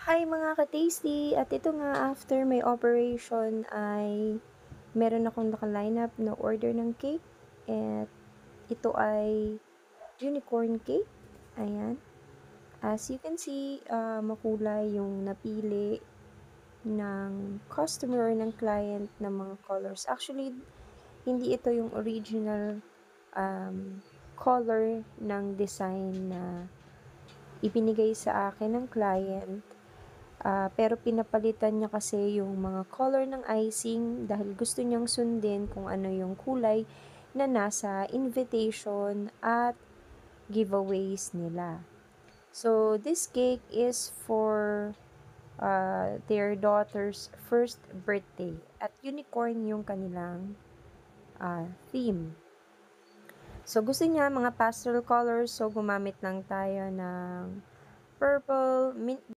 Hi mga ka-tasty! At ito nga, after may operation ay meron akong naka-line up na order ng cake. At ito ay unicorn cake. Ayan. As you can see, makulay yung napili ng customer or ng client ng mga colors. Actually, hindi ito yung original color ng design na ibinigay sa akin ng client. Pero pinapalitan niya kasi yung mga color ng icing dahil gusto niyang sundin kung ano yung kulay na nasa invitation at giveaways nila. So, this cake is for their daughter's first birthday. At unicorn yung kanilang theme. So, gusto niya mga pastel colors. So, gumamit lang tayo ng purple, mint